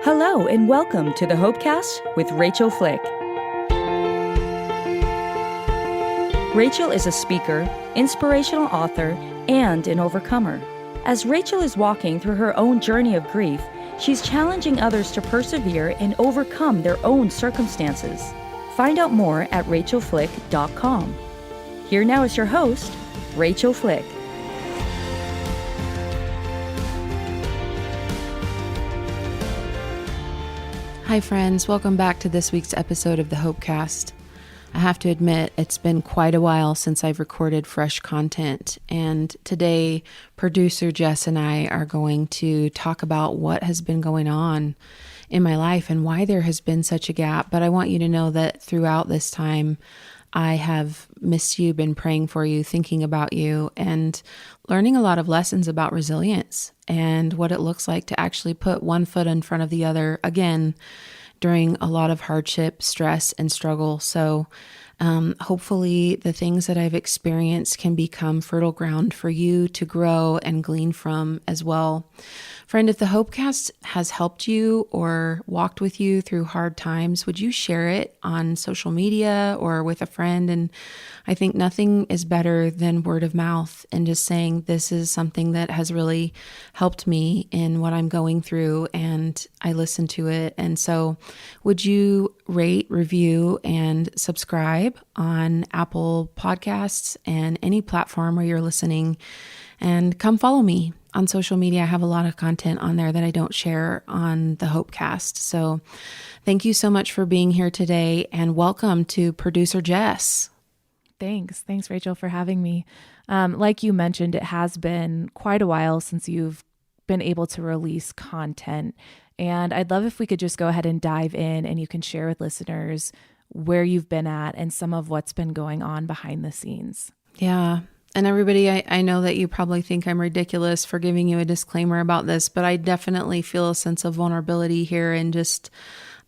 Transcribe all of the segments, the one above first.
Hello and welcome to the Hopecast with Rachael Flick. Rachael is a speaker, inspirational author, and an overcomer. As Rachael is walking through her own journey of grief, she's challenging others to persevere and overcome their own circumstances. Find out more at rachaelflick.com. Here now is your host, Rachael Flick. Hi friends, welcome back to this week's episode of the Hopecast. I have to admit, it's been quite a while since I've recorded fresh content, and today producer Jess and I are going to talk about what has been going on in my life and why there has been such a gap. But I want you to know that throughout this time, I have missed you, been praying for you, thinking about you, and learning a lot of lessons about resilience and what it looks like to actually put one foot in front of the other again during a lot of hardship, stress, and struggle. So hopefully the things that I've experienced can become fertile ground for you to grow and glean from as well. Friend, if the Hopecast has helped you or walked with you through hard times, would you share it on social media or with a friend? And I think nothing is better than word of mouth and just saying this is something that has really helped me in what I'm going through, and I listen to it. And so would you rate, review, and subscribe on Apple Podcasts and any platform where you're listening, and come follow me on social media. I have a lot of content on there that I don't share on the Hopecast. So thank you so much for being here today, and welcome to producer Jess. Thanks, Rachael, for having me. Like you mentioned, it has been quite a while since you've been able to release content. And I'd love if we could just go ahead and dive in and you can share with listeners where you've been at and some of what's been going on behind the scenes. Yeah. And everybody, I know that you probably think I'm ridiculous for giving you a disclaimer about this, but I definitely feel a sense of vulnerability here, and just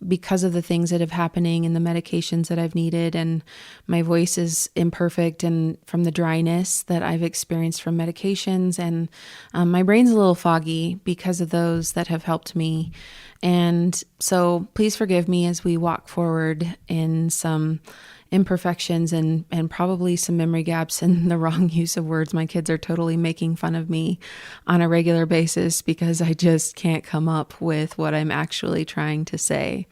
because of the things that have happening and the medications that I've needed, and my voice is imperfect and from the dryness that I've experienced from medications, and my brain's a little foggy because of those that have helped me. And so please forgive me as we walk forward in some imperfections and probably some memory gaps and the wrong use of words. My kids are totally making fun of me on a regular basis because I just can't come up with what I'm actually trying to say.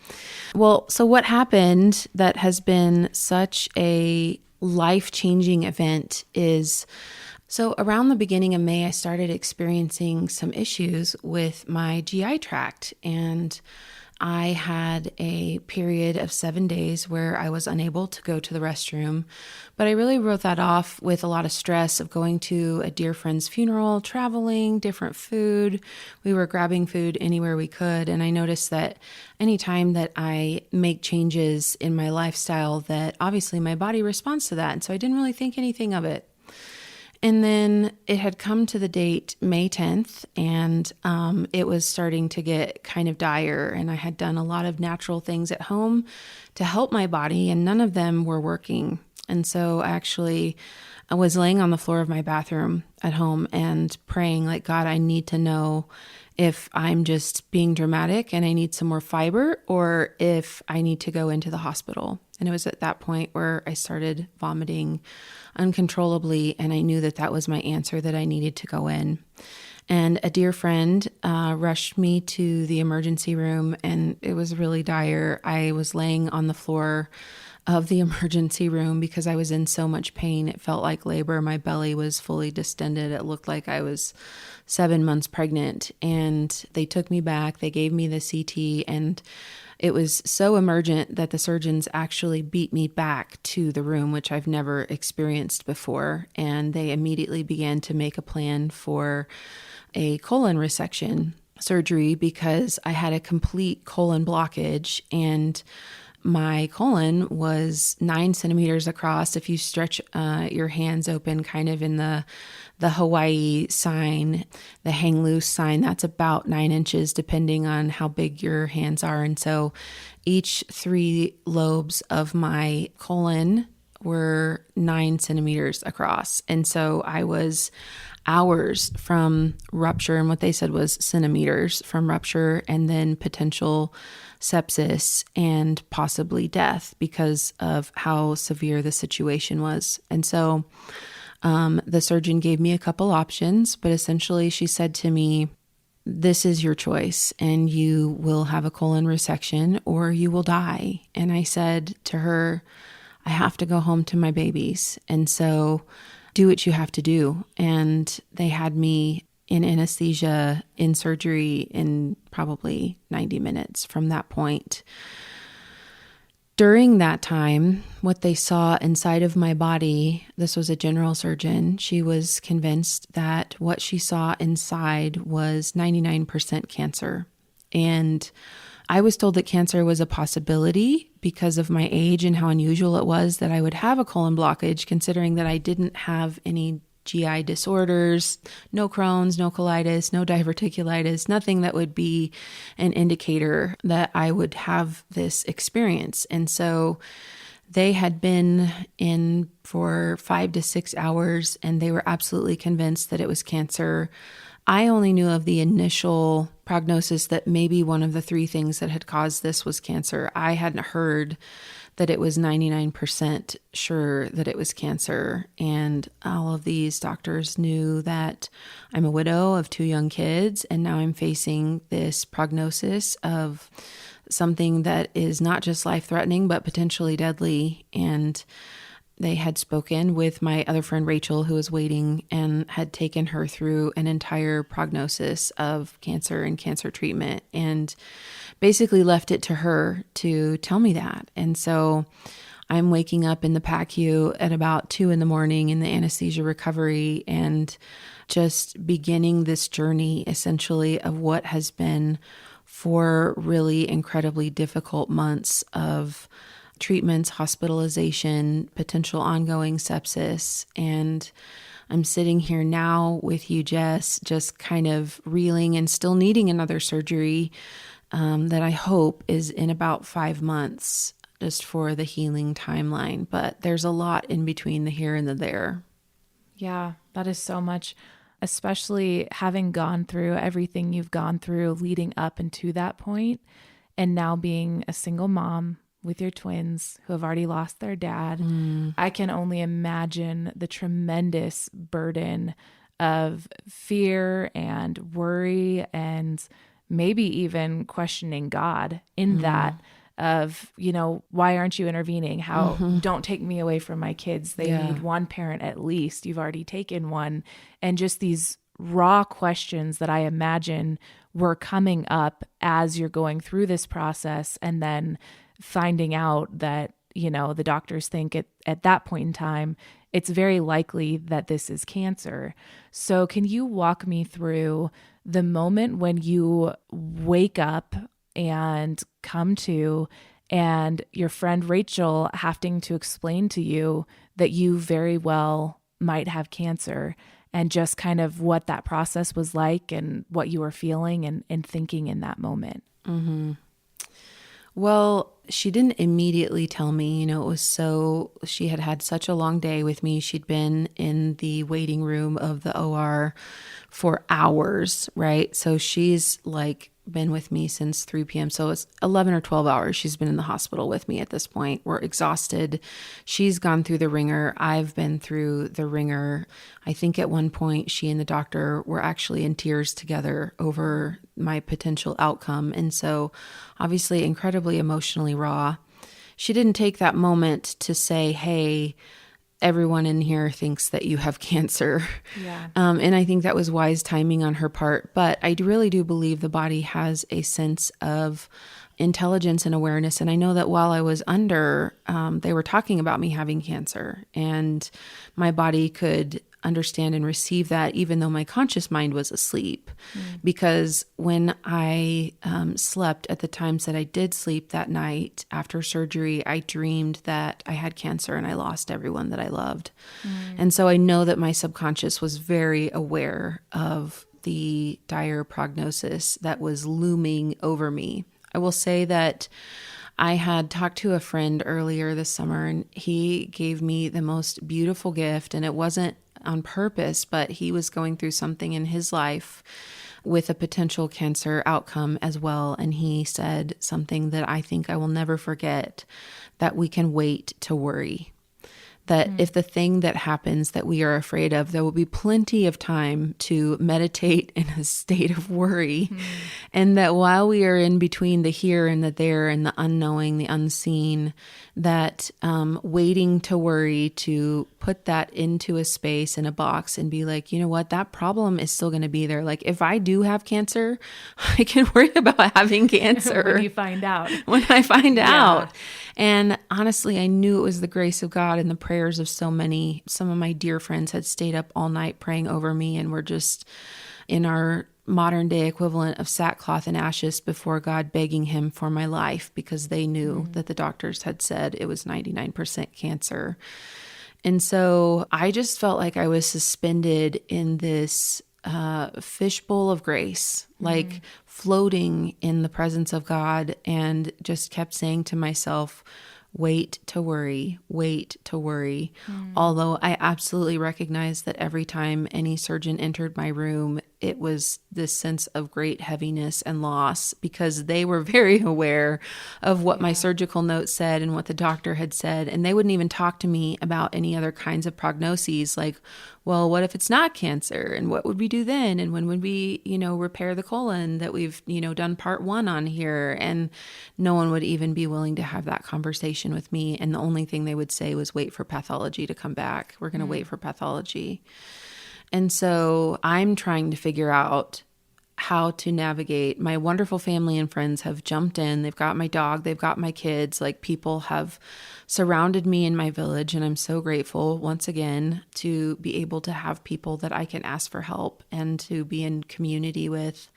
Well, so what happened that has been such a life-changing event is, so around the beginning of May, I started experiencing some issues with my GI tract, and I had a period of 7 days where I was unable to go to the restroom, but I really wrote that off with a lot of stress of going to a dear friend's funeral, traveling, different food. We were grabbing food anywhere we could, and I noticed that anytime that I make changes in my lifestyle, that obviously my body responds to that, and so I didn't really think anything of it. And then it had come to the date May 10th, and it was starting to get kind of dire, and I had done a lot of natural things at home to help my body, and none of them were working. And so actually I was laying on the floor of my bathroom at home and praying like, God, I need to know if I'm just being dramatic and I need some more fiber, or if I need to go into the hospital. And it was at that point where I started vomiting uncontrollably, and I knew that that was my answer, that I needed to go in. And a dear friend rushed me to the emergency room, and it was really dire. I was laying on the floor of the emergency room because I was in so much pain. It felt like labor. My belly was fully distended. It looked like I was 7 months pregnant. And they took me back. They gave me the CT, and it was so emergent that the surgeons actually beat me back to the room, which I've never experienced before. And they immediately began to make a plan for a colon resection surgery because I had a complete colon blockage, and my colon was 9 centimeters across. If you stretch your hands open kind of in the Hawaii sign, the hang loose sign, that's about 9 inches depending on how big your hands are. And so each 3 lobes of my colon were 9 centimeters across. And so I was hours from rupture, and what they said was centimeters from rupture, and then potential sepsis and possibly death because of how severe the situation was. And so the surgeon gave me a couple options, but essentially she said to me, this is your choice, and you will have a colon resection or you will die. And I said to her, I have to go home to my babies. And so do what you have to do. And they had me in anesthesia in surgery in probably 90 minutes from that point. During that time, what they saw inside of my body, this was a general surgeon, she was convinced that what she saw inside was 99% cancer. And I was told that cancer was a possibility because of my age and how unusual it was that I would have a colon blockage, considering that I didn't have any GI disorders, no Crohn's, no colitis, no diverticulitis, nothing that would be an indicator that I would have this experience. And so they had been in for 5 to 6 hours and they were absolutely convinced that it was cancer. I only knew of the initial prognosis that maybe one of the 3 things that had caused this was cancer. I hadn't heard that it was 99% sure that it was cancer. And all of these doctors knew that I'm a widow of 2 young kids, and now I'm facing this prognosis of something that is not just life-threatening, but potentially deadly. And they had spoken with my other friend, Rachael, who was waiting, and had taken her through an entire prognosis of cancer and cancer treatment, and basically left it to her to tell me that. And so I'm waking up in the PACU at about 2 a.m. in the anesthesia recovery and just beginning this journey essentially of what has been 4 really incredibly difficult months of treatments, hospitalization, potential ongoing sepsis. And I'm sitting here now with you, Jess, just kind of reeling and still needing another surgery that I hope is in about 5 months, just for the healing timeline. But there's a lot in between the here and the there. Yeah, that is so much, especially having gone through everything you've gone through leading up into that point, and now being a single mom with your twins who have already lost their dad. I can only imagine the tremendous burden of fear and worry and maybe even questioning God in that of, why aren't you intervening? How don't take me away from my kids. They need one parent at least. You've already taken one. And just these raw questions that I imagine were coming up as you're going through this process, and then finding out that, the doctors think at that point in time, it's very likely that this is cancer. So can you walk me through the moment when you wake up and come to, and your friend Rachael having to explain to you that you very well might have cancer, and just kind of what that process was like and what you were feeling and thinking in that moment? Mm-hmm. Well, she didn't immediately tell me, she had had such a long day with me. She'd been in the waiting room of the OR for hours, right? So she's been with me since 3 p.m. So it's 11 or 12 hours she's been in the hospital with me at this point. We're exhausted. She's gone through the ringer. I've been through the ringer. I think at one point she and the doctor were actually in tears together over my potential outcome. And so obviously incredibly emotionally raw. She didn't take that moment to say, hey, everyone in here thinks that you have cancer. Yeah. And I think that was wise timing on her part. But I really do believe the body has a sense of intelligence and awareness. And I know that while I was under, they were talking about me having cancer, and my body could understand and receive that, even though my conscious mind was asleep. Because when I slept at the times that I did sleep that night after surgery, I dreamed that I had cancer and I lost everyone that I loved. And so I know that my subconscious was very aware of the dire prognosis that was looming over me. I will say that I had talked to a friend earlier this summer, and he gave me the most beautiful gift, and it wasn't on purpose, but he was going through something in his life with a potential cancer outcome as well. And he said something that I think I will never forget, that we can wait to worry. That if the thing that happens that we are afraid of, there will be plenty of time to meditate in a state of worry. And that while we are in between the here and the there and the unknowing, the unseen, that waiting to worry, to put that into a space, in a box, and be like, you know what, that problem is still going to be there. Like if I do have cancer, I can worry about having cancer. When you find out. When I find out. And honestly, I knew it was the grace of God and the prayers of so many. Some of my dear friends had stayed up all night praying over me, and were just in our modern day equivalent of sackcloth and ashes before God, begging him for my life, because they knew that the doctors had said it was 99% cancer. And so I just felt like I was suspended in this fishbowl of grace, like floating in the presence of God, and just kept saying to myself, wait to worry, wait to worry. Although I absolutely recognize that every time any surgeon entered my room, it was this sense of great heaviness and loss, because they were very aware of what my surgical notes said and what the doctor had said. And they wouldn't even talk to me about any other kinds of prognoses, like, well, what if it's not cancer? And what would we do then? And when would we, repair the colon that we've, done part 1 on here? And no one would even be willing to have that conversation with me. And the only thing they would say was, wait for pathology to come back. We're going to wait for pathology. And so I'm trying to figure out how to navigate. My wonderful family and friends have jumped in. They've got my dog. They've got my kids. Like, people have surrounded me in my village. And I'm so grateful once again to be able to have people that I can ask for help and to be in community with.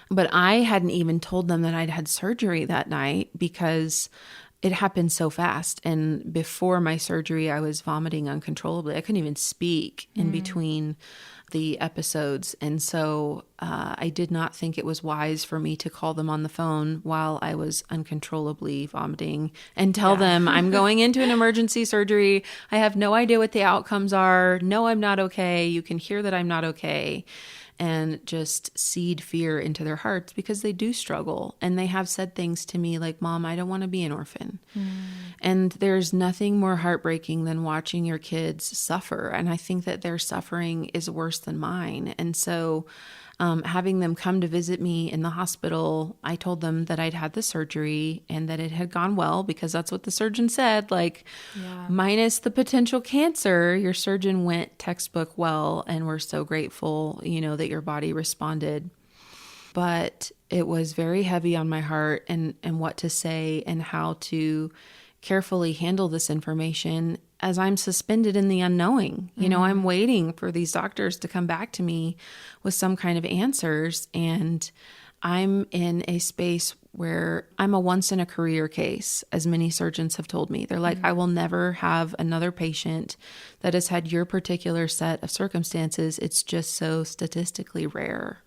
But I hadn't even told them that I'd had surgery that night, because it happened so fast. And before my surgery, I was vomiting uncontrollably. I couldn't even speak in between the episodes. And so I did not think it was wise for me to call them on the phone while I was uncontrollably vomiting and tell them I'm going into an emergency surgery. I have no idea what the outcomes are. No, I'm not okay. You can hear that I'm not okay. And just seed fear into their hearts, because they do struggle. And they have said things to me like, Mom, I don't want to be an orphan. And there's nothing more heartbreaking than watching your kids suffer. And I think that their suffering is worse than mine. And so having them come to visit me in the hospital, I told them that I'd had the surgery and that it had gone well, because that's what the surgeon said, like, minus the potential cancer, your surgeon went textbook well, and we're so grateful, that your body responded. But it was very heavy on my heart, and what to say and how to carefully handle this information as I'm suspended in the unknowing. I'm waiting for these doctors to come back to me with some kind of answers. And I'm in a space where I'm a once in a career case, as many surgeons have told me. They're like, I will never have another patient that has had your particular set of circumstances. It's just so statistically rare.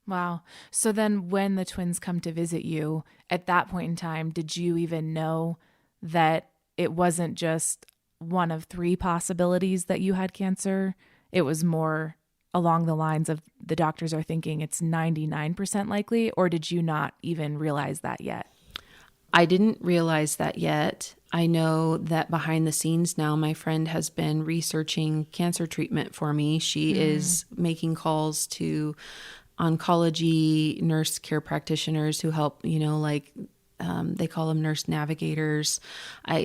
Wow. So then when the twins come to visit you, at that point in time, did you even know that it wasn't just one of 3 possibilities that you had cancer? It was more along the lines of the doctors are thinking it's 99% likely, or did you not even realize that yet? I didn't realize that yet. I know that behind the scenes now, my friend has been researching cancer treatment for me. She is making calls to oncology nurse care practitioners who help, they call them nurse navigators.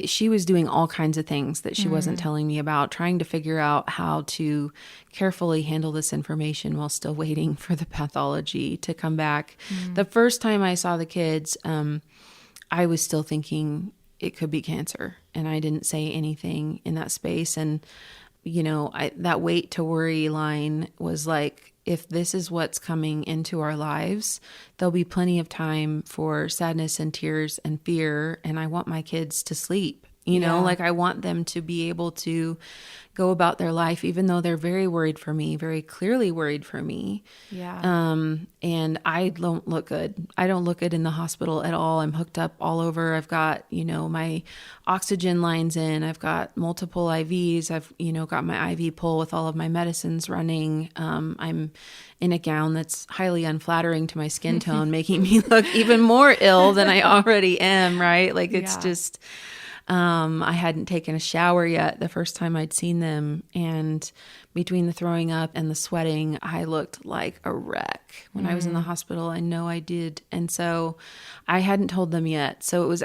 She was doing all kinds of things that she wasn't telling me about, trying to figure out how to carefully handle this information while still waiting for the pathology to come back. The first time I saw the kids, I was still thinking it could be cancer, and I didn't say anything in that space. And, that wait to worry line was like, if this is what's coming into our lives, there'll be plenty of time for sadness and tears and fear. And I want my kids to sleep You know, like I want them to be able to go about their life, even though they're very worried for me, very clearly worried for me. Yeah. And I don't look good. I don't look good in the hospital at all. I'm hooked up all over. I've got, you know, my oxygen lines in. I've got multiple IVs. I've, you know, got my IV pole with all of my medicines running. I'm in a gown that's highly unflattering to my skin tone, making me look even more ill than I already am, right? Like it's just... I hadn't taken a shower yet the first time I'd seen them. And between the throwing up and the sweating, I looked like a wreck when I was in the hospital. I know I did. And so I hadn't told them yet. So it was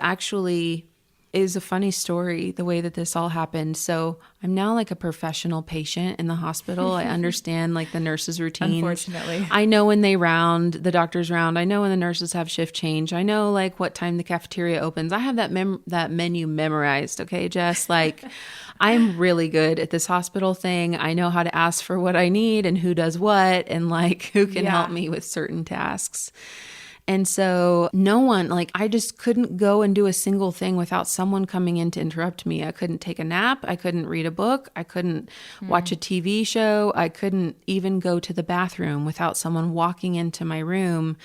a funny story, the way that this all happened. So I'm now like a professional patient in the hospital. I understand like the nurses' routines. Unfortunately. I know when they round, the doctors round. I know when the nurses have shift change. I know like what time the cafeteria opens. I have that menu memorized. Okay, Jess, like I'm really good at this hospital thing. I know how to ask for what I need and who does what and like who can help me with certain tasks. And so no one, like I just couldn't go and do a single thing without someone coming in to interrupt me. I couldn't take a nap. I couldn't read a book. I couldn't watch a TV show. I couldn't even go to the bathroom without someone walking into my room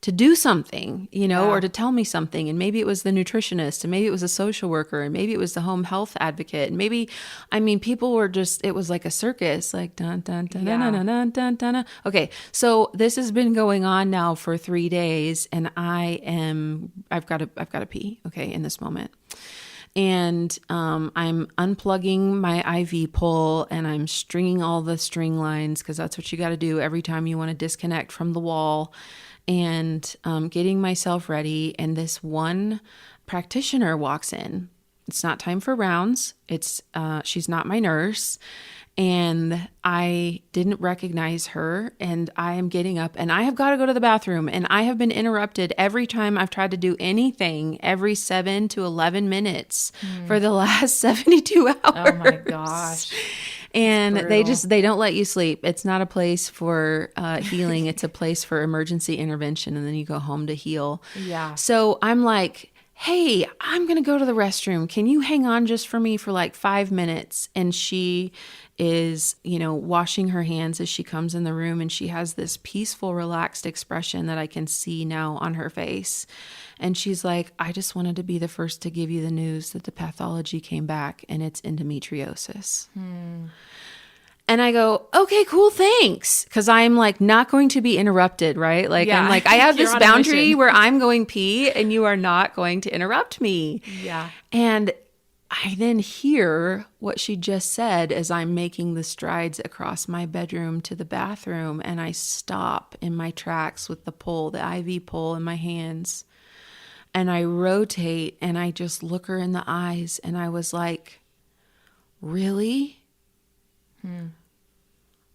to do something, you know, or to tell me something. And maybe it was the nutritionist, and maybe it was a social worker, and maybe it was the home health advocate. And maybe, I mean, people were just, it was like a circus, like dun, dun, dun, dun, dun, dun, dun, dun, dun. Okay. So this has been going on now for 3 days, and I've got to pee, okay, in this moment. And I'm unplugging my IV pole, and I'm stringing all the string lines, because that's what you got to do every time you want to disconnect from the wall, and getting myself ready. And this one practitioner walks in. It's not time for rounds. She's not my nurse. And I didn't recognize her, and I am getting up, and I have got to go to the bathroom, and I have been interrupted every time I've tried to do anything every 7 to 11 minutes for the last 72 hours. Oh my gosh. And they don't let you sleep. It's not a place for healing. It's a place for emergency intervention. And then you go home to heal. Yeah. So I'm like, hey, I'm going to go to the restroom. Can you hang on just for me for like 5 minutes? And she is, you know, washing her hands as she comes in the room. And she has this peaceful, relaxed expression that I can see now on her face. And she's like, I just wanted to be the first to give you the news that the pathology came back and it's endometriosis. And I go, okay, cool, thanks. Because I'm like not going to be interrupted, right? Like, I'm like, I have this boundary where I'm going pee and you are not going to interrupt me. Yeah. And I then hear what she just said as I'm making the strides across my bedroom to the bathroom. And I stop in my tracks with the pole, the IV pole in my hands. And I rotate and I just look her in the eyes. And I was like, really?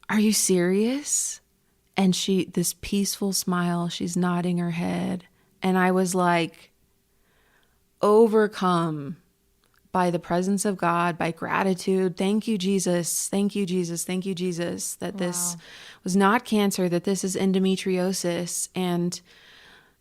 Are you serious? And this peaceful smile, she's nodding her head. And I was like, overcome by the presence of God, by gratitude. Thank you, Jesus. Thank you, Jesus. Thank you, Jesus, that this was not cancer, that this is endometriosis. And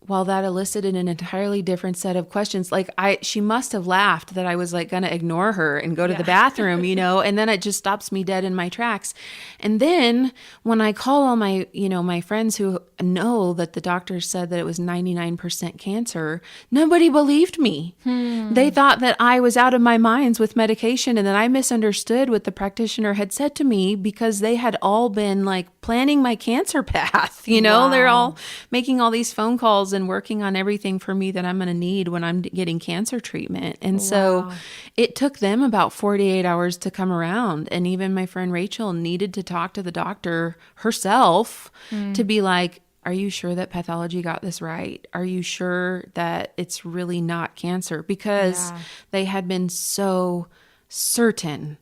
while that elicited an entirely different set of questions, like she must have laughed that I was like going to ignore her and go to the bathroom, you know, and then it just stops me dead in my tracks. And then when I call all my, you know, my friends who know that the doctor said that it was 99% cancer, nobody believed me. They thought that I was out of my minds with medication, and that I misunderstood what the practitioner had said to me, because they had all been like planning my cancer path, you know, they're all making all these phone calls and working on everything for me that I'm going to need when I'm getting cancer treatment. And so it took them about 48 hours to come around. And even my friend Rachael needed to talk to the doctor herself to be like, are you sure that pathology got this right? Are you sure that it's really not cancer? Because they had been so certain.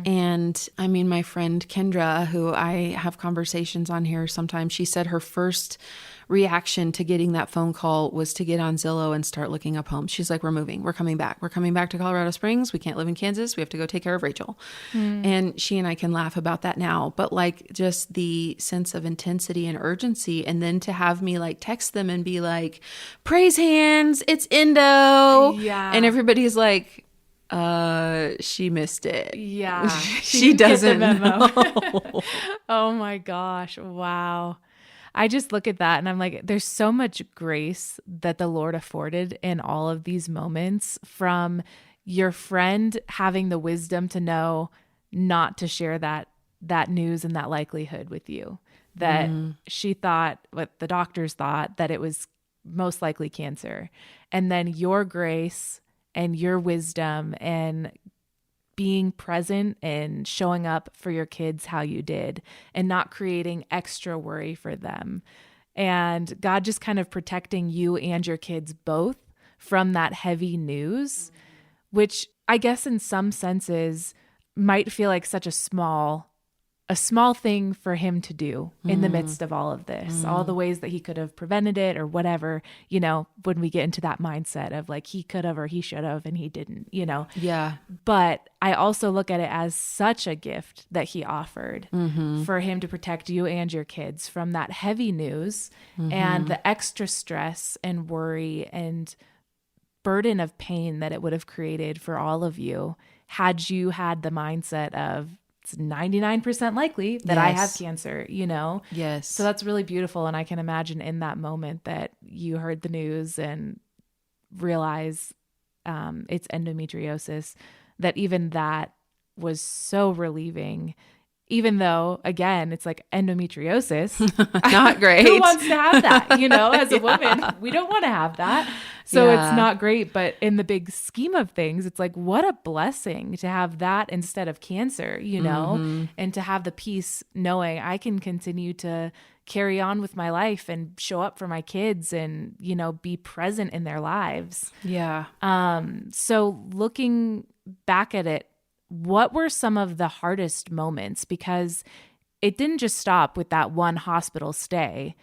And I mean, my friend Kendra, who I have conversations on here sometimes, she said her first reaction to getting that phone call was to get on Zillow and start looking up homes. She's like, we're moving. We're coming back. We're coming back to Colorado Springs. We can't live in Kansas. We have to go take care of Rachael. And she and I can laugh about that now. But like just the sense of intensity and urgency. And then to have me like text them and be like, praise hands, it's endo. Yeah. And everybody's like, She missed it. Yeah. She doesn't know. Oh my gosh. Wow. I just look at that and I'm like, there's so much grace that the Lord afforded in all of these moments, from your friend having the wisdom to know not to share that news and that likelihood with you, that she thought, what the doctors thought, that it was most likely cancer. And then your grace and your wisdom and being present and showing up for your kids how you did, and not creating extra worry for them. And God just kind of protecting you and your kids both from that heavy news, which I guess in some senses might feel like such a small thing for him to do in the midst of all of this, all the ways that he could have prevented it or whatever, when we get into that mindset of like, he could have or he should have and he didn't, Yeah. But I also look at it as such a gift that he offered for him to protect you and your kids from that heavy news and the extra stress and worry and burden of pain that it would have created for all of you had you had the mindset of, it's 99% likely that I have cancer, Yes. So that's really beautiful. And I can imagine in that moment that you heard the news and realize it's endometriosis, that even that was so relieving, even though, again, it's like endometriosis. Not great. Who wants to have that? As a woman, we don't want to have that. So it's not great. But in the big scheme of things, it's like, what a blessing to have that instead of cancer, and to have the peace knowing I can continue to carry on with my life and show up for my kids and, be present in their lives. Yeah. So looking back at it, what were some of the hardest moments? Because it didn't just stop with that one hospital stay.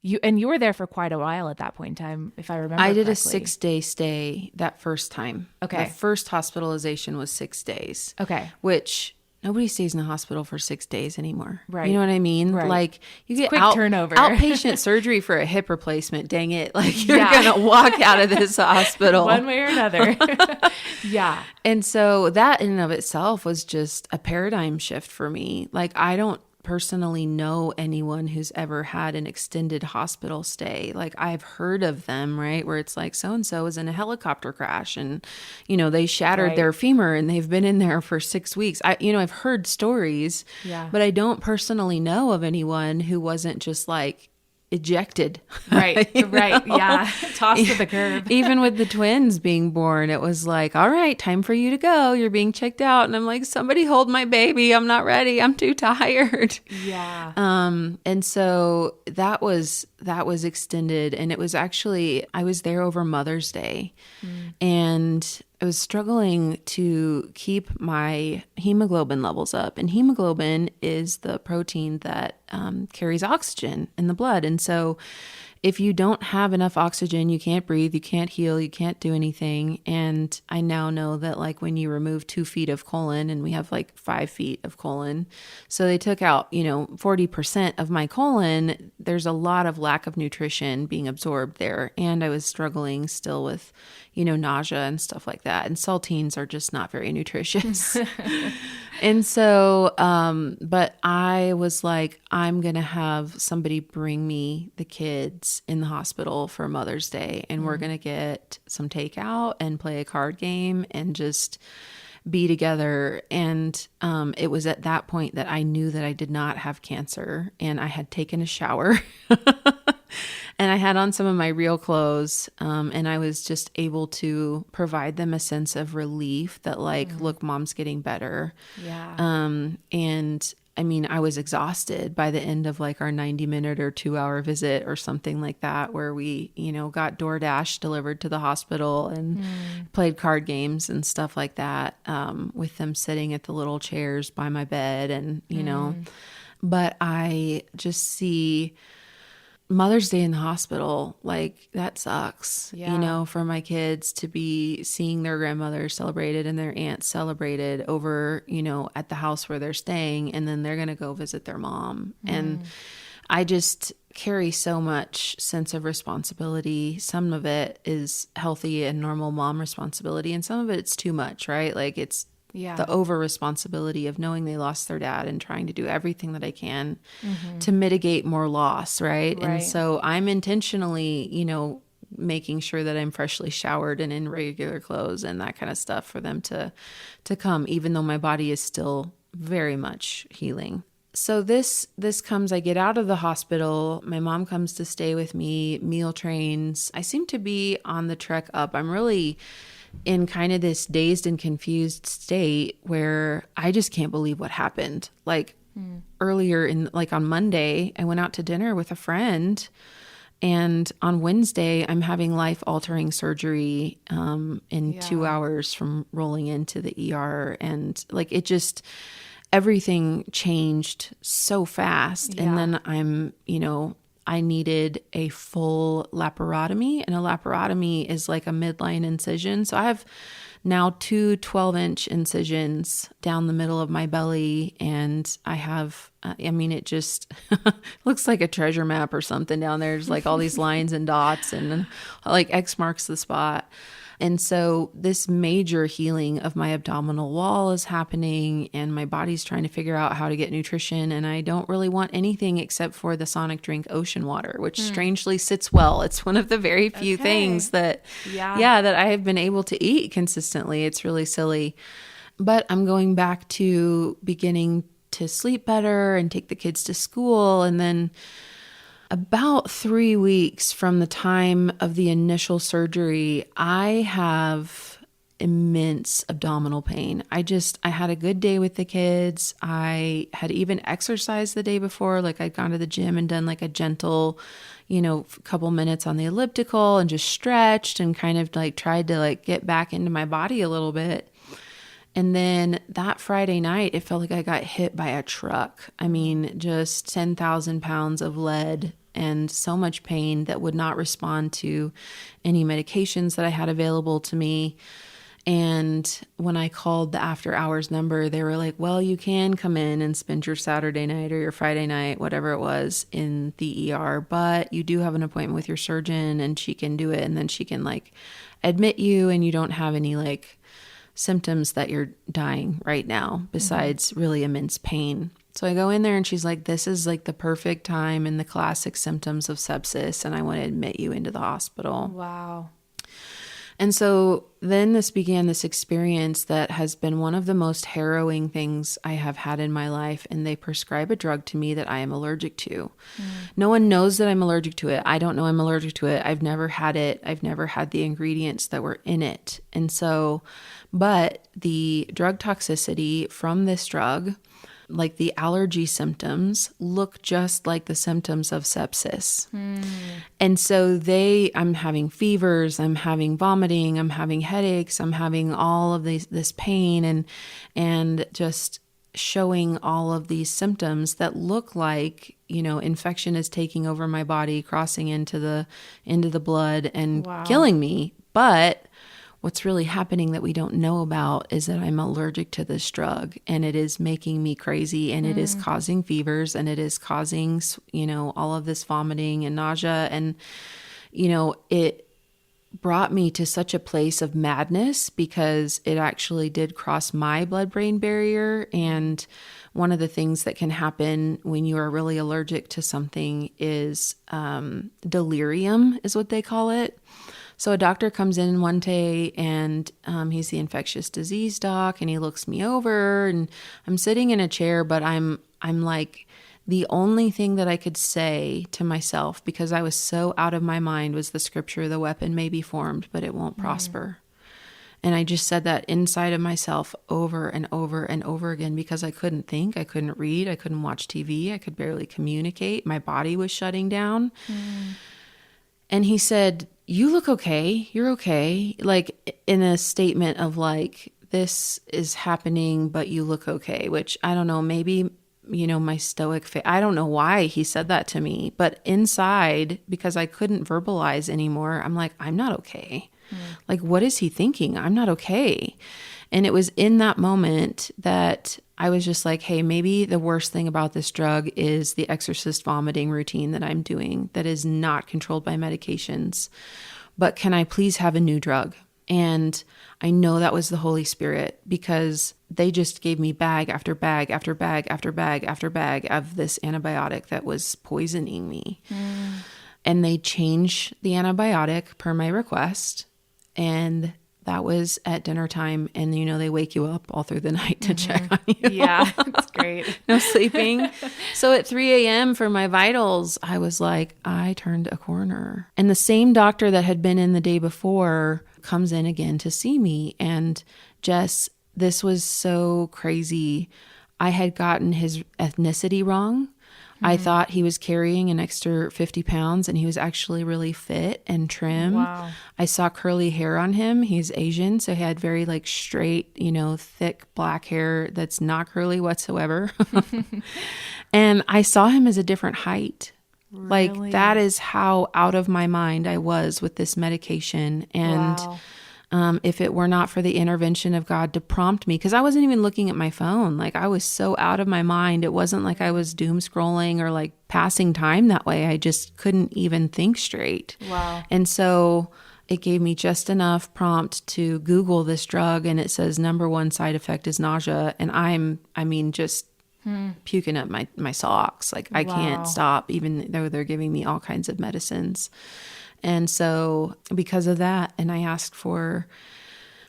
You were there for quite a while at that point in time, if I remember I did correctly. a 6-day stay that first time. Okay. The first hospitalization was 6 days. Okay. Which nobody stays in the hospital for 6 days anymore. Right. You know what I mean? Right. Like you get quick turnover. outpatient surgery for a hip replacement. Dang it. Like you're going to walk out of this hospital. One way or another. Yeah. And so that in and of itself was just a paradigm shift for me. Like I don't personally know anyone who's ever had an extended hospital stay. Like I've heard of them, right? Where it's like so-and-so was in a helicopter crash and, they shattered their femur and they've been in there for 6 weeks. I've heard stories, but I don't personally know of anyone who wasn't just like ejected. Right. Right. Yeah. Tossed to the curb. Even with the twins being born, it was like, all right, time for you to go. You're being checked out. And I'm like, somebody hold my baby. I'm not ready. I'm too tired. Yeah. And so that was extended. And it was actually, I was there over Mother's Day and I was struggling to keep my hemoglobin levels up. And hemoglobin is the protein that carries oxygen in the blood. And so if you don't have enough oxygen, you can't breathe, you can't heal, you can't do anything. And I now know that like when you remove 2 feet of colon, and we have like 5 feet of colon, so they took out, 40% of my colon, there's a lot of lack of nutrition being absorbed there. And I was struggling still with, nausea and stuff like that. And saltines are just not very nutritious. And so, but I was like, I'm going to have somebody bring me the kids in the hospital for Mother's Day. And we're going to get some takeout and play a card game and just be together. And it was at that point that I knew that I did not have cancer, and I had taken a shower and I had on some of my real clothes. And I was just able to provide them a sense of relief that like, look, Mom's getting better. Yeah. And I mean, I was exhausted by the end of like our 90-minute or 2-hour visit or something like that, where we, got DoorDash delivered to the hospital and played card games and stuff like that, with them sitting at the little chairs by my bed and, but I just see Mother's Day in the hospital, like that sucks, for my kids to be seeing their grandmother celebrated and their aunt celebrated over, at the house where they're staying. And then they're going to go visit their mom. And I just carry so much sense of responsibility. Some of it is healthy and normal mom responsibility, and some of it's too much, right? Like it's the over responsibility of knowing they lost their dad and trying to do everything that I can to mitigate more loss, right? And so I'm intentionally, making sure that I'm freshly showered and in regular clothes and that kind of stuff for them to come, even though my body is still very much healing. So this comes, I get out of the hospital. My mom comes to stay with me, meal trains. I seem to be on the trek up. I'm really in kind of this dazed and confused state where I just can't believe what happened. Like earlier on Monday, I went out to dinner with a friend, and on Wednesday, I'm having life-altering surgery in 2 hours from rolling into the ER. And like, it just, everything changed so fast. And then I needed a full laparotomy, and a laparotomy is like a midline incision. So I have now 2 12-inch incisions down the middle of my belly, and I have, it just looks like a treasure map or something down there. There's like all these lines and dots, and like X marks the spot. And so this major healing of my abdominal wall is happening, and my body's trying to figure out how to get nutrition. And I don't really want anything except for the Sonic drink ocean water, which strangely sits well. It's one of the very few things that, that I have been able to eat consistently. It's really silly. But I'm going back to beginning to sleep better and take the kids to school. And then about 3 weeks from the time of the initial surgery, I have immense abdominal pain. I had a good day with the kids. I had even exercised the day before. Like I'd gone to the gym and done like a gentle, couple minutes on the elliptical and just stretched and kind of like tried to like get back into my body a little bit. And then that Friday night, it felt like I got hit by a truck. I mean, just 10,000 pounds of lead and so much pain that would not respond to any medications that I had available to me. And when I called the after hours number, they were like, well, you can come in and spend your Saturday night or your Friday night, whatever it was, in the ER, but you do have an appointment with your surgeon and she can do it. And then she can like admit you, and you don't have any like symptoms that you're dying right now besides really immense pain. So I go in there and she's like, this is like the perfect time and the classic symptoms of sepsis, and I want to admit you into the hospital. Wow. And so then this began this experience that has been one of the most harrowing things I have had in my life. And they prescribe a drug to me that I am allergic to. No one knows that I'm allergic to it. I don't know I'm allergic to it. I've never had it. I've never had the ingredients that were in it. And so, but the drug toxicity from this drug, like the allergy symptoms, look just like the symptoms of sepsis. And so I'm having fevers, I'm having vomiting, I'm having headaches, I'm having all of this pain and just showing all of these symptoms that look like, infection is taking over my body, crossing into the blood and killing me. But what's really happening that we don't know about is that I'm allergic to this drug, and it is making me crazy, and it is causing fevers, and it is causing, all of this vomiting and nausea. And, it brought me to such a place of madness because it actually did cross my blood-brain barrier. And one of the things that can happen when you are really allergic to something is delirium is what they call it. So a doctor comes in one day, and he's the infectious disease doc, and he looks me over, and I'm sitting in a chair, but I'm like, the only thing that I could say to myself, because I was so out of my mind, was the scripture, the weapon may be formed, but it won't prosper. And I just said that inside of myself over and over and over again, because I couldn't think, I couldn't read, I couldn't watch TV, I could barely communicate. My body was shutting down. And he said, you look okay. You're okay. Like in a statement of like, this is happening, but you look okay, which I don't know, maybe, my stoic face. I don't know why he said that to me, but inside, because I couldn't verbalize anymore, I'm like, I'm not okay. Like, what is he thinking? I'm not okay. And it was in that moment that I was just like, hey, maybe the worst thing about this drug is the exorcist vomiting routine that I'm doing that is not controlled by medications. But can I please have a new drug? And I know that was the Holy Spirit, because they just gave me bag after bag after bag after bag after bag of this antibiotic that was poisoning me. And they changed the antibiotic per my request. And that was at dinner time. And, they wake you up all through the night to check on you. Yeah, it's great. No sleeping. So at 3 a.m. for my vitals, I was like, I turned a corner. And the same doctor that had been in the day before comes in again to see me. And Jess, this was so crazy. I had gotten his ethnicity wrong. I thought he was carrying an extra 50 pounds, and he was actually really fit and trim. Wow. I saw curly hair on him. He's Asian, so he had very straight, thick black hair that's not curly whatsoever. And I saw him as a different height. Really? That is how out of my mind I was with this medication. And Wow. If it were not for the intervention of God to prompt me, because I wasn't even looking at my phone. I was so out of my mind. It wasn't like I was doom scrolling or passing time that way. I just couldn't even think straight. Wow. And so it gave me just enough prompt to Google this drug, and it says number one side effect is nausea. And just puking up my socks. I can't stop, even though they're giving me all kinds of medicines. And so because of that, and I asked for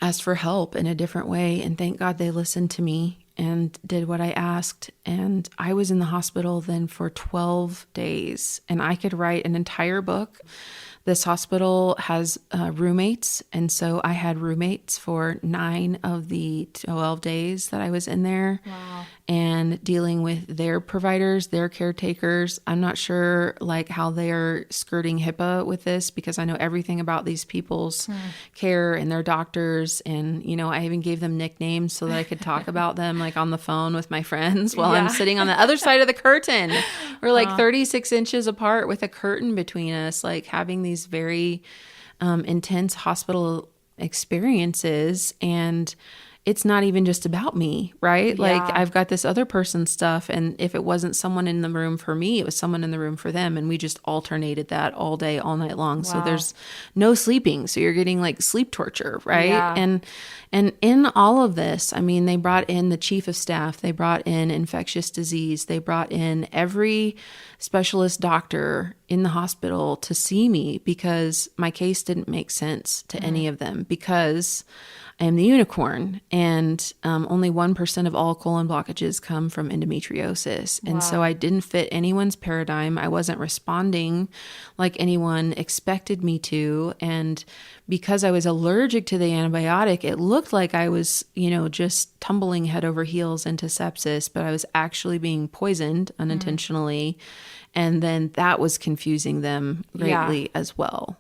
help in a different way. And thank God they listened to me and did what I asked. And I was in the hospital then for 12 days, and I could write an entire book. This hospital has roommates. And so I had roommates for 9 of the 12 days that I was in there. Wow. And dealing with their providers, their caretakers. I'm not sure how they're skirting HIPAA with this, because I know everything about these people's care and their doctors. And, I even gave them nicknames so that I could talk about them on the phone with my friends while I'm sitting on the other side of the curtain. We're 36 inches apart with a curtain between us, having these very intense hospital experiences. And it's not even just about me, right? Yeah. I've got this other person's stuff. And if it wasn't someone in the room for me, it was someone in the room for them. And we just alternated that all day, all night long. Wow. So there's no sleeping. So you're getting sleep torture, right? Yeah. And in all of this, they brought in the chief of staff, they brought in infectious disease, they brought in every specialist doctor in the hospital to see me, because my case didn't make sense to any of them, because I am the unicorn, and only 1% of all colon blockages come from endometriosis. And so I didn't fit anyone's paradigm. I wasn't responding like anyone expected me to. And because I was allergic to the antibiotic, it looked like I was, just tumbling head over heels into sepsis, but I was actually being poisoned unintentionally. And then that was confusing them greatly as well.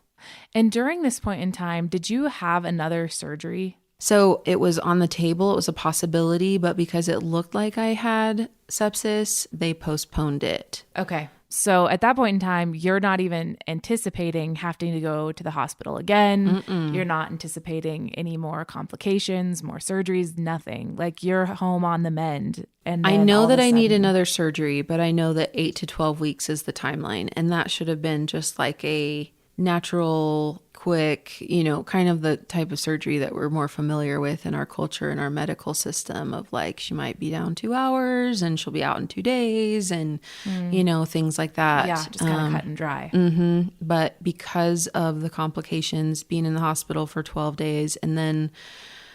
And during this point in time, did you have another surgery? So it was on the table. It was a possibility, but because it looked like I had sepsis, they postponed it. Okay. So at that point in time, you're not even anticipating having to go to the hospital again. Mm-mm. You're not anticipating any more complications, more surgeries, nothing. You're home on the mend. And I know that I need another surgery, but I know that 8 to 12 weeks is the timeline. And that should have been just a natural, quick, kind of the type of surgery that we're more familiar with in our culture and our medical system of she might be down 2 hours and she'll be out in 2 days and, things like that. Yeah, just kind of cut and dry. Mm-hmm. But because of the complications, being in the hospital for 12 days, and then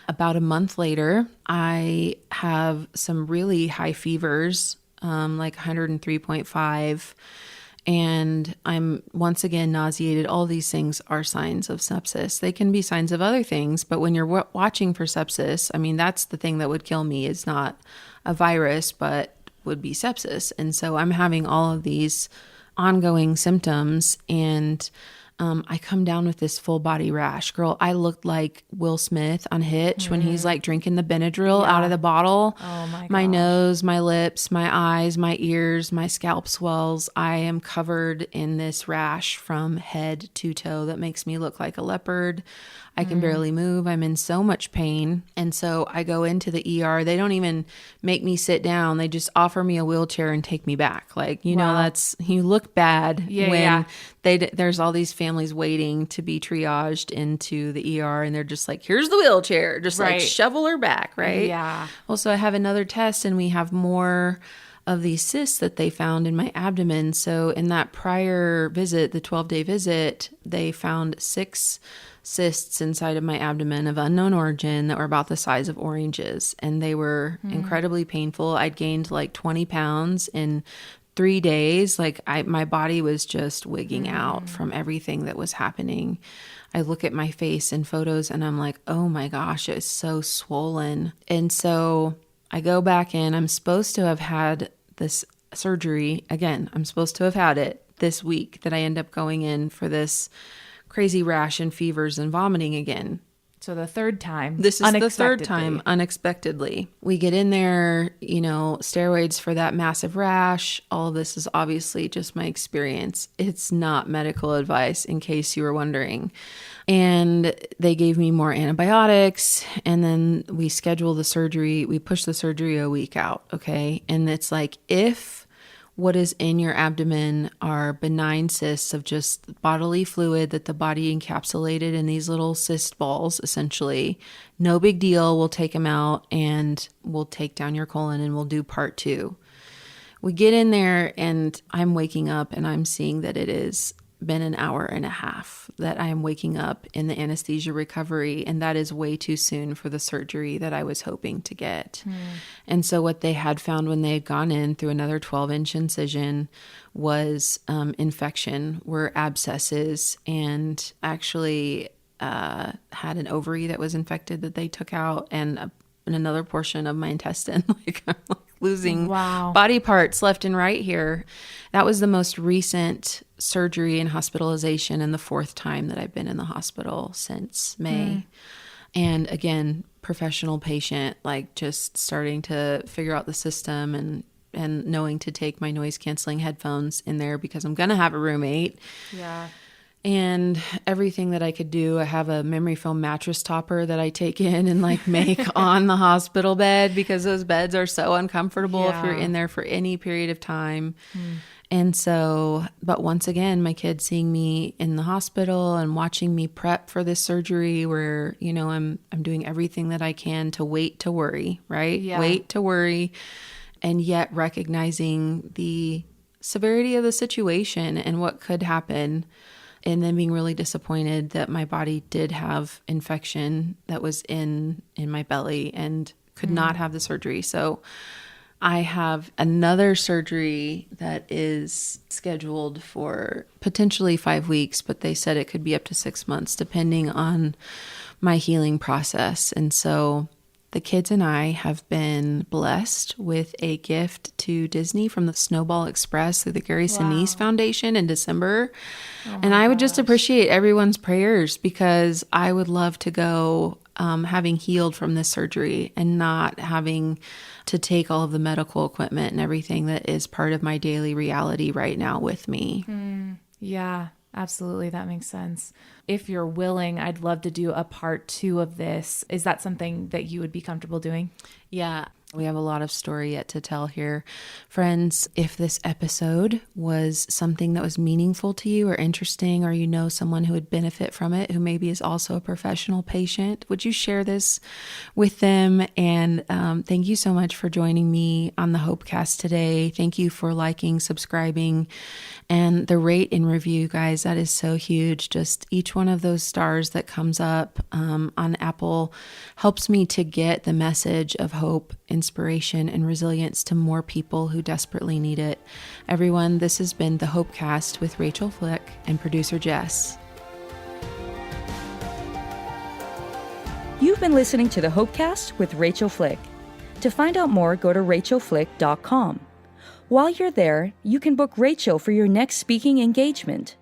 about a month later, I have some really high fevers, 103.5. And I'm once again nauseated. All these things are signs of sepsis. They can be signs of other things, but when you're watching for sepsis, that's the thing that would kill me, is not a virus, but would be sepsis. And so I'm having all of these ongoing symptoms, and I come down with this full body rash. Girl, I looked like Will Smith on Hitch when he's like drinking the Benadryl out of the bottle. Oh my gosh. My nose, my lips, my eyes, my ears, my scalp swells. I am covered in this rash from head to toe that makes me look like a leopard. I can barely move. I'm in so much pain. And so I go into the ER. They don't even make me sit down. They just offer me a wheelchair and take me back. Like, you know, you look bad when there's all these families waiting to be triaged into the ER, and they're just like, here's the wheelchair, just like shovel her back. Right. Yeah. Well, so I have another test, and we have more of these cysts that they found in my abdomen. So in that prior visit, the 12-day visit, they found 6 cysts inside of my abdomen of unknown origin that were about the size of oranges. And they were incredibly painful. I'd gained like 20 pounds in 3 days. Like my body was just wigging out from everything that was happening. I look at my face in photos and I'm like, oh my gosh, it's so swollen. And so I go back in. I'm supposed to have had this surgery. Again, I'm supposed to have had it this week that I end up going in for this crazy rash and fevers and vomiting again. So the third time. This is the third time unexpectedly. We get in there, you know, steroids for that massive rash. All of this is obviously just my experience. It's not medical advice, in case you were wondering. And they gave me more antibiotics, and then we scheduled the surgery. We pushed the surgery a week out. Okay. And it's like, if what is in your abdomen are benign cysts of just bodily fluid that the body encapsulated in these little cyst balls, essentially, no big deal. We'll take them out and we'll take down your colon and we'll do part 2. We get in there and I'm waking up and I'm seeing that it has been an hour and a half that I am waking up in the anesthesia recovery. And that is way too soon for the surgery that I was hoping to get. And so what they had found when they had gone in through another 12-inch incision was infection, were abscesses, and actually had an ovary that was infected that they took out, and another portion of my intestine. Like, I'm like losing body parts left and right here. That was the most recent surgery and hospitalization, and the 4th time that I've been in the hospital since May. And again, professional patient, like just starting to figure out the system and knowing to take my noise canceling headphones in there because I'm going to have a roommate. Yeah. And everything that I could do. I have a memory foam mattress topper that I take in and like make on the hospital bed, because those beds are so uncomfortable if you're in there for any period of time. And so, but once again, my kids seeing me in the hospital and watching me prep for this surgery where, you know, I'm doing everything that I can to wait to worry, right? Yeah. Wait to worry. And yet recognizing the severity of the situation and what could happen. And then being really disappointed that my body did have infection that was in my belly and could not have the surgery. So I have another surgery that is scheduled for potentially 5 weeks, but they said it could be up to 6 months depending on my healing process. And so the kids and I have been blessed with a gift to Disney from the Snowball Express through the Gary Sinise Foundation in December. And I would just appreciate everyone's prayers, because I would love to go having healed from this surgery and not having to take all of the medical equipment and everything that is part of my daily reality right now with me. Yeah, absolutely. That makes sense. If you're willing, I'd love to do a part 2 of this. Is that something that you would be comfortable doing? Yeah. We have a lot of story yet to tell here. Friends, if this episode was something that was meaningful to you or interesting, or you know someone who would benefit from it, who maybe is also a professional patient, would you share this with them? And thank you so much for joining me on the Hopecast today. Thank you for liking, subscribing, and the rate and review, guys. That is so huge. Just each one of those stars that comes up on Apple helps me to get the message of hope, inspiration, and resilience to more people who desperately need it. Everyone, this has been the Hopecast with Rachael Flick and producer Jess. You've been listening to the Hopecast with Rachael Flick. To find out more, go to rachaelflick.com. While you're there, you can book Rachael for your next speaking engagement.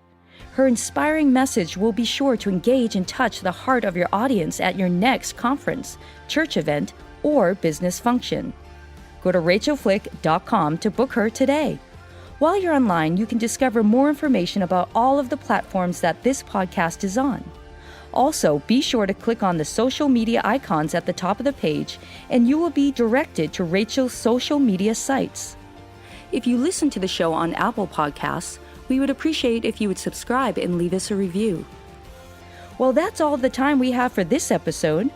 Her inspiring message will be sure to engage and touch the heart of your audience at your next conference, church event, or business function. Go to rachelflick.com to book her today. While you're online, you can discover more information about all of the platforms that this podcast is on. Also, be sure to click on the social media icons at the top of the page, and you will be directed to Rachael's social media sites. If you listen to the show on Apple Podcasts, we would appreciate if you would subscribe and leave us a review. Well, that's all the time we have for this episode.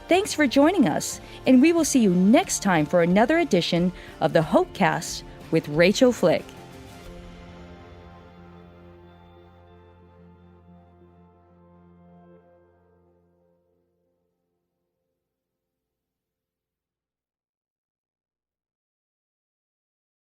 Thanks for joining us, and we will see you next time for another edition of the Hopecast with Rachael Flick.